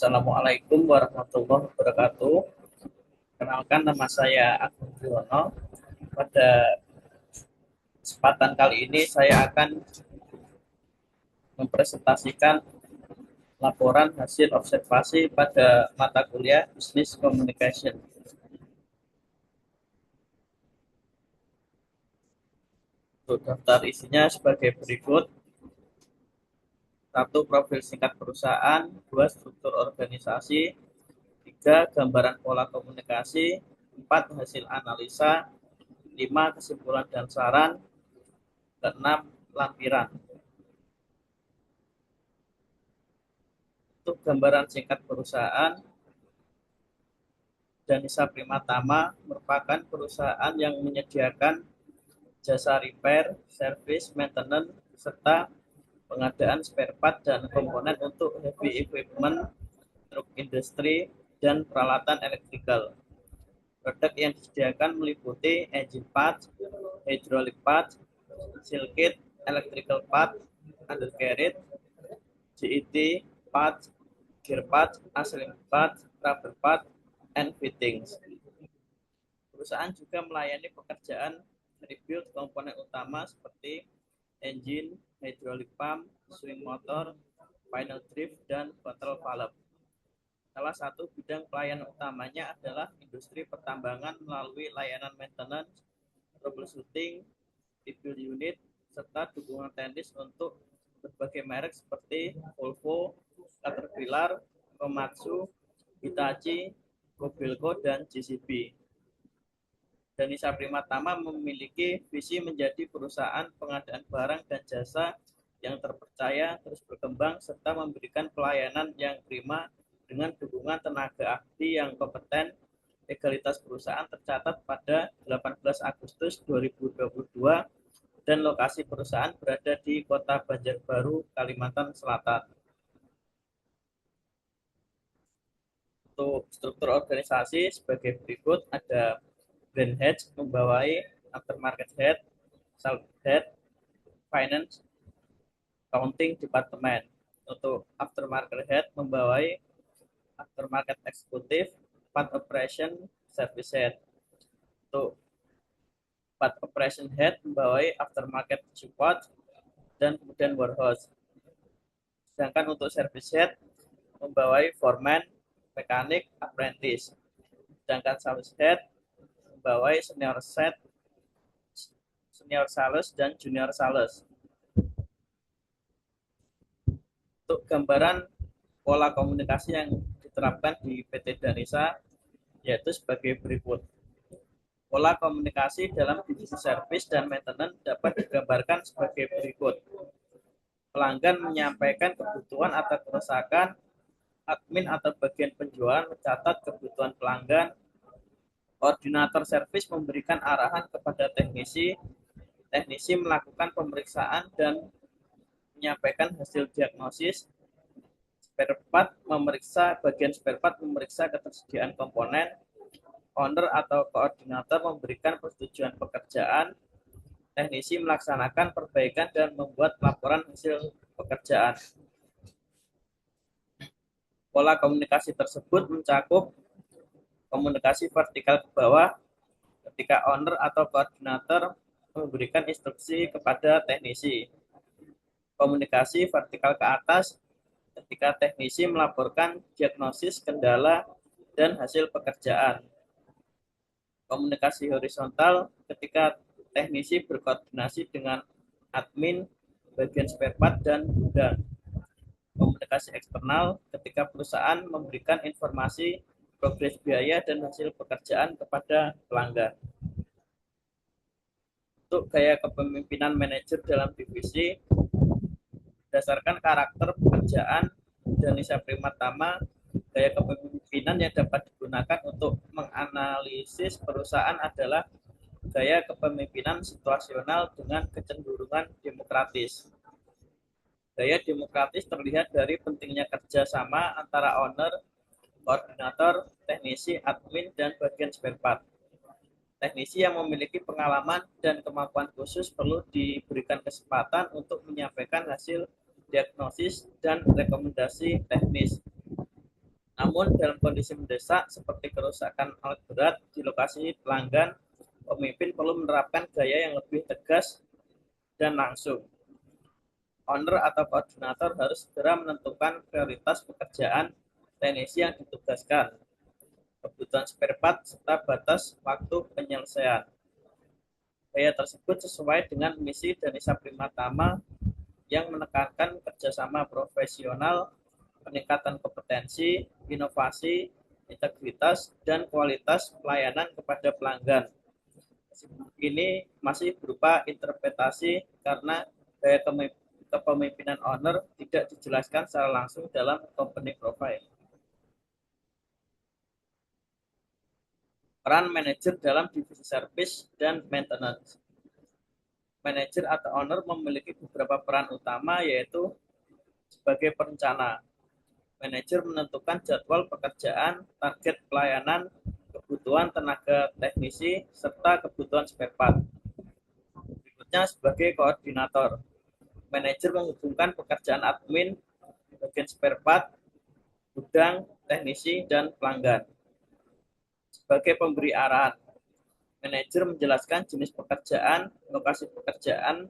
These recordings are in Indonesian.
Assalamualaikum warahmatullahi wabarakatuh. Kenalkan, nama saya Agung Triwono. Pada kesempatan kali ini saya akan mempresentasikan laporan hasil observasi pada mata kuliah Business Communication. Untuk daftar isinya sebagai berikut: 1. Profil singkat perusahaan. 2. Struktur organisasi. 3. Gambaran pola komunikasi. 4. Hasil analisa. 5. Kesimpulan dan saran. 6. Lampiran. Untuk gambaran singkat perusahaan, Danisa Primatama merupakan perusahaan yang menyediakan jasa repair, service, maintenance, serta pengadaan spare part dan komponen untuk heavy equipment, truk industri, dan peralatan elektrikal. Produk yang disediakan meliputi engine parts, hydraulic parts, seal kit, electrical part, undercarriage, GET parts, gear parts, assembly parts, rubber parts, and fittings. Perusahaan juga melayani pekerjaan rebuild komponen utama seperti engine, hydraulic pump, swing motor, final drive, dan throttle valve. Salah satu bidang pelayanan utamanya adalah industri pertambangan melalui layanan maintenance, troubleshooting, rebuild unit, serta dukungan teknis untuk berbagai merek seperti Volvo, Caterpillar, Komatsu, Hitachi, Kobelco, dan JCB. Danisa Primatama memiliki visi menjadi perusahaan pengadaan barang dan jasa yang terpercaya, terus berkembang, serta memberikan pelayanan yang prima dengan dukungan tenaga ahli yang kompeten. Legalitas perusahaan tercatat pada 18 Agustus 2022 dan lokasi perusahaan berada di Kota Banjarbaru, Kalimantan Selatan. Untuk struktur organisasi sebagai berikut: ada brand head membawai aftermarket head, sales head, finance, accounting department. Untuk aftermarket head membawai aftermarket executive, part operation, service head. Untuk part operation head membawai aftermarket support dan kemudian warehouse. Sedangkan untuk service head membawai foreman, mekanik, apprentice. Sedangkan sales head membawai senior sales, dan junior sales. Untuk gambaran pola komunikasi yang diterapkan di PT Danisa yaitu sebagai berikut. Pola komunikasi dalam divisi service dan maintenance dapat digambarkan sebagai berikut. Pelanggan menyampaikan kebutuhan atau kerusakan, admin atau bagian penjualan mencatat kebutuhan pelanggan, koordinator servis memberikan arahan kepada teknisi melakukan pemeriksaan dan menyampaikan hasil diagnosis, bagian spare part memeriksa ketersediaan komponen, owner atau koordinator memberikan persetujuan pekerjaan, teknisi melaksanakan perbaikan dan membuat laporan hasil pekerjaan. Pola komunikasi tersebut mencakup komunikasi vertikal ke bawah ketika owner atau koordinator memberikan instruksi kepada teknisi. Komunikasi vertikal ke atas ketika teknisi melaporkan diagnosis, kendala, dan hasil pekerjaan. Komunikasi horizontal ketika teknisi berkoordinasi dengan admin, bagian spare part, dan gudang. Komunikasi eksternal ketika perusahaan memberikan informasi progres biaya dan hasil pekerjaan kepada pelanggan. Untuk gaya kepemimpinan manajer dalam divisi, berdasarkan karakter pekerjaan Danisa Primatama, gaya kepemimpinan yang dapat digunakan untuk menganalisis perusahaan adalah gaya kepemimpinan situasional dengan kecenderungan demokratis. Gaya demokratis terlihat dari pentingnya kerjasama antara owner, koordinator, teknisi, admin, dan bagian spare part. Teknisi yang memiliki pengalaman dan kemampuan khusus perlu diberikan kesempatan untuk menyampaikan hasil diagnosis dan rekomendasi teknis. Namun dalam kondisi mendesak seperti kerusakan alat berat di lokasi pelanggan, pemimpin perlu menerapkan gaya yang lebih tegas dan langsung. Owner atau koordinator harus segera menentukan prioritas pekerjaan teknisi yang ditugaskan, kebutuhan spare part, serta batas waktu penyelesaian. Gaya tersebut sesuai dengan misi Danisa Primatama yang menekankan kerjasama profesional, peningkatan kompetensi, inovasi, integritas, dan kualitas pelayanan kepada pelanggan. Ini masih berupa interpretasi karena gaya kepemimpinan owner tidak dijelaskan secara langsung dalam company profile. Peran manajer dalam divisi service dan maintenance. Manajer atau owner memiliki beberapa peran utama, yaitu sebagai perencana. Manajer menentukan jadwal pekerjaan, target pelayanan, kebutuhan tenaga teknisi, serta kebutuhan spare part. Berikutnya sebagai koordinator. Manajer menghubungkan pekerjaan admin, bagian spare part, gudang, teknisi, dan pelanggan. Sebagai pemberi arahan, manajer menjelaskan jenis pekerjaan, lokasi pekerjaan,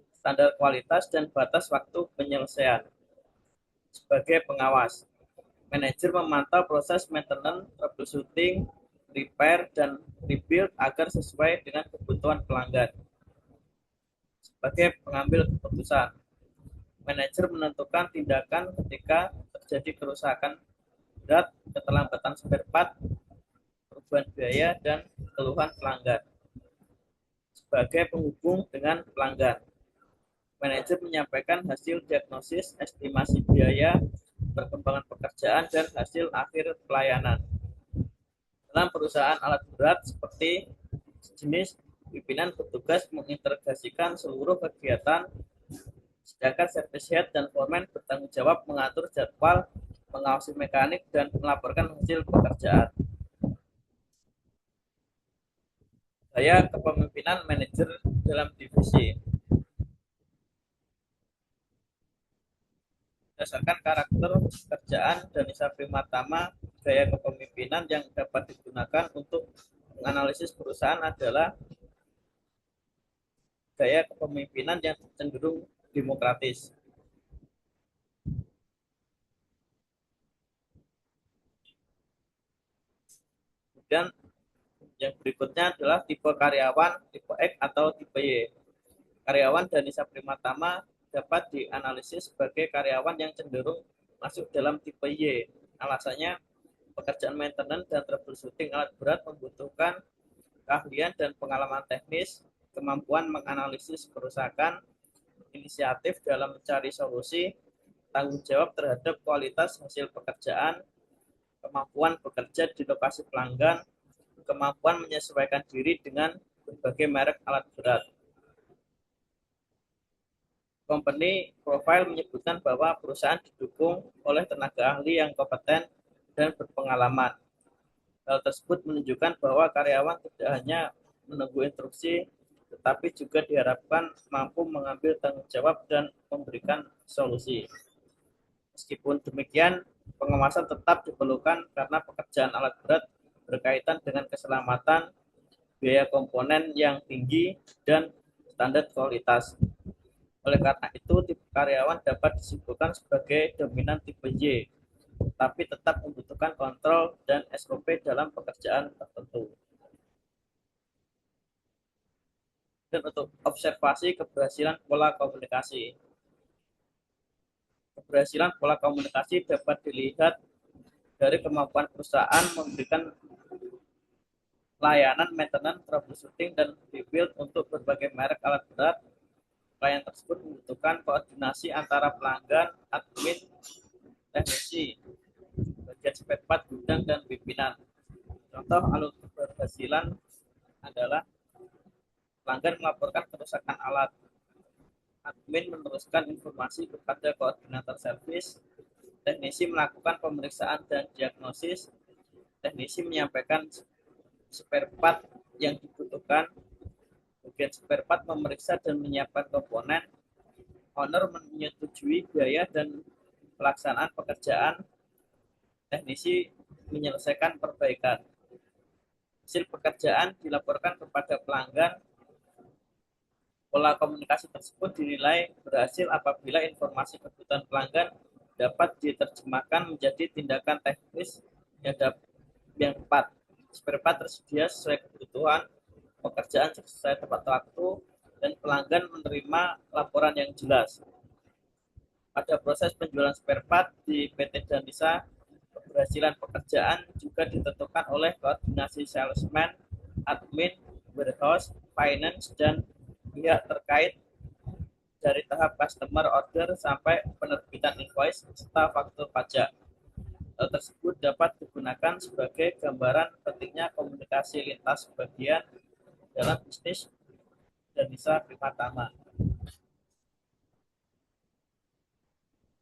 standar kualitas, dan batas waktu penyelesaian. Sebagai pengawas, manajer memantau proses maintenance, troubleshooting, repair, dan rebuild agar sesuai dengan kebutuhan pelanggan. Sebagai pengambil keputusan, manajer menentukan tindakan ketika terjadi kerusakan berat, keterlambatan spare part, perubahan biaya, dan keluhan pelanggan. Sebagai penghubung dengan pelanggan, manajer menyampaikan hasil diagnosis, estimasi biaya, perkembangan pekerjaan, dan hasil akhir pelayanan. Dalam perusahaan alat berat seperti sejenis, pimpinan bertugas mengintegrasikan seluruh kegiatan, sedangkan service head dan foreman bertanggung jawab mengatur jadwal, mengawasi mekanik, dan melaporkan hasil pekerjaan. Gaya kepemimpinan manajer dalam divisi. Berdasarkan karakter pekerjaan Danisa Primatama, gaya kepemimpinan yang dapat digunakan untuk menganalisis perusahaan adalah gaya kepemimpinan yang cenderung demokratis. Kemudian yang berikutnya adalah tipe karyawan, tipe X atau tipe Y. Karyawan Danisa Primatama dapat dianalisis sebagai karyawan yang cenderung masuk dalam tipe Y. Alasannya, pekerjaan maintenance dan troubleshooting alat berat membutuhkan keahlian dan pengalaman teknis, kemampuan menganalisis kerusakan, inisiatif dalam mencari solusi, tanggung jawab terhadap kualitas hasil pekerjaan, kemampuan bekerja di lokasi pelanggan, kemampuan menyesuaikan diri dengan berbagai merek alat berat. Company profile menyebutkan bahwa perusahaan didukung oleh tenaga ahli yang kompeten dan berpengalaman. Hal tersebut menunjukkan bahwa karyawan tidak hanya menunggu instruksi, tetapi juga diharapkan mampu mengambil tanggung jawab dan memberikan solusi. Meskipun demikian, pengawasan tetap diperlukan karena pekerjaan alat berat berkaitan dengan keselamatan, biaya komponen yang tinggi, dan standar kualitas. Oleh karena itu, tipe karyawan dapat disimpulkan sebagai dominan tipe Y, tapi tetap membutuhkan kontrol dan SOP dalam pekerjaan tertentu. Dan untuk observasi keberhasilan pola komunikasi. Keberhasilan pola komunikasi dapat dilihat dari kemampuan perusahaan memberikan layanan maintenance, troubleshooting, dan rebuild untuk berbagai merek alat berat. Pelayanan tersebut membutuhkan koordinasi antara pelanggan, admin, teknisi, bagian spare part, gudang, dan pimpinan. Contoh alur keberhasilan adalah pelanggan melaporkan kerusakan alat, admin meneruskan informasi kepada koordinator servis, teknisi melakukan pemeriksaan dan diagnosis, teknisi menyampaikan spare part yang dibutuhkan, bagian spare part memeriksa dan menyiapkan komponen, owner menyetujui biaya dan pelaksanaan pekerjaan, teknisi menyelesaikan perbaikan. Hasil pekerjaan dilaporkan kepada pelanggan. Pola komunikasi tersebut dinilai berhasil apabila informasi kebutuhan pelanggan dapat diterjemahkan menjadi tindakan teknis yang tepat. Spare part tersedia sesuai kebutuhan, pekerjaan sesuai tepat waktu, dan pelanggan menerima laporan yang jelas. Pada proses penjualan spare part di PT Danisa, keberhasilan pekerjaan juga ditentukan oleh koordinasi salesman, admin, warehouse, finance, dan pihak terkait dari tahap customer order sampai penerbitan invoice serta faktur pajak. Hal tersebut dapat digunakan sebagai gambaran pentingnya komunikasi lintas bagian dalam bisnis Danisa Primatama.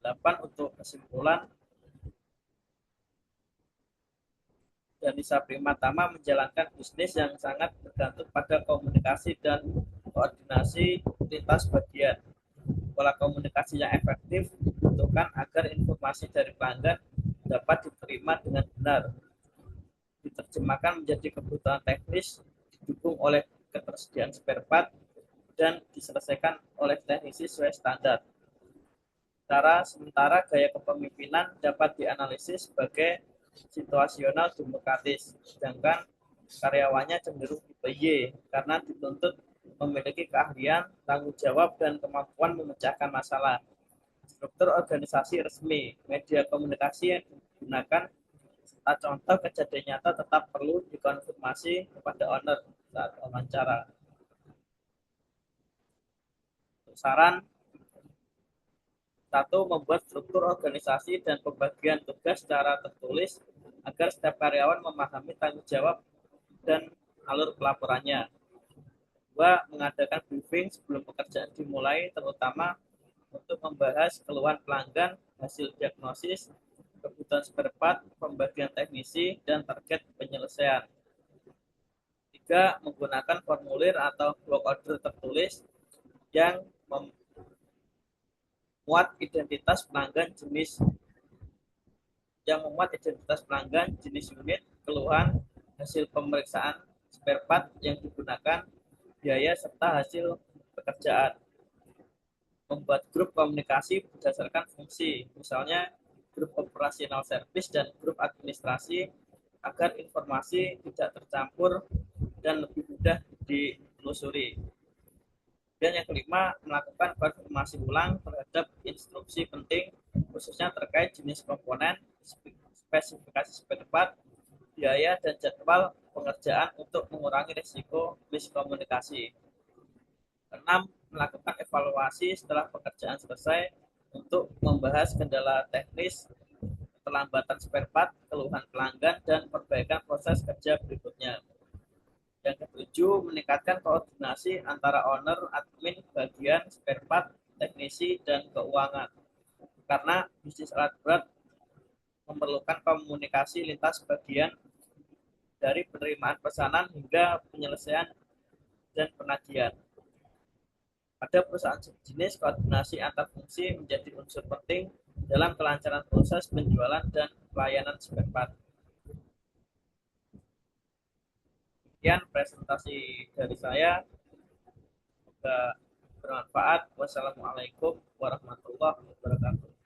8. Untuk kesimpulan, Danisa Primatama menjalankan bisnis yang sangat bergantung pada komunikasi dan koordinasi lintas bagian. Pola komunikasi yang efektif dibutuhkan agar informasi dari pelanggan dapat diterima dengan benar, diterjemahkan menjadi kebutuhan teknis, didukung oleh ketersediaan spare part, dan diselesaikan oleh teknisi sesuai standar. Sementara gaya kepemimpinan dapat dianalisis sebagai situasional demokratis, sedangkan karyawannya cenderung tipe Y karena dituntut memiliki keahlian, tanggung jawab, dan kemampuan memecahkan masalah. Struktur organisasi resmi, media komunikasi yang digunakan, serta contoh kejadian nyata tetap perlu dikonfirmasi kepada owner saat wawancara. Saran 1. Membuat struktur organisasi dan pembagian tugas secara tertulis agar setiap karyawan memahami tanggung jawab dan alur pelaporannya. 2. Mengadakan briefing sebelum pekerjaan dimulai, terutama untuk membahas keluhan pelanggan, hasil diagnosis, kebutuhan spare part, pembagian teknisi, dan target penyelesaian. 3. Menggunakan formulir atau block order tertulis yang memuat identitas pelanggan jenis unit, keluhan, hasil pemeriksaan spare part yang digunakan, biaya, serta hasil pekerjaan. Membuat grup komunikasi berdasarkan fungsi, misalnya grup operasional service dan grup administrasi, agar informasi tidak tercampur dan lebih mudah ditelusuri. Dan yang kelima, melakukan konfirmasi ulang terhadap instruksi penting, khususnya terkait jenis komponen, spesifikasi spare part, biaya, dan jadwal pengerjaan untuk mengurangi risiko miskomunikasi. 6. Melakukan evaluasi setelah pekerjaan selesai untuk membahas kendala teknis, keterlambatan spare part, keluhan pelanggan, dan perbaikan proses kerja berikutnya. Yang ketujuh, meningkatkan koordinasi antara owner, admin, bagian, spare part, teknisi, dan keuangan. Karena bisnis alat berat memerlukan komunikasi lintas bagian dari penerimaan pesanan hingga penyelesaian dan penagihan. Pada perusahaan sejenis, koordinasi antar fungsi menjadi unsur penting dalam kelancaran proses penjualan dan pelayanan spare part. Sekian presentasi dari saya. Semoga bermanfaat. Wassalamualaikum warahmatullahi wabarakatuh.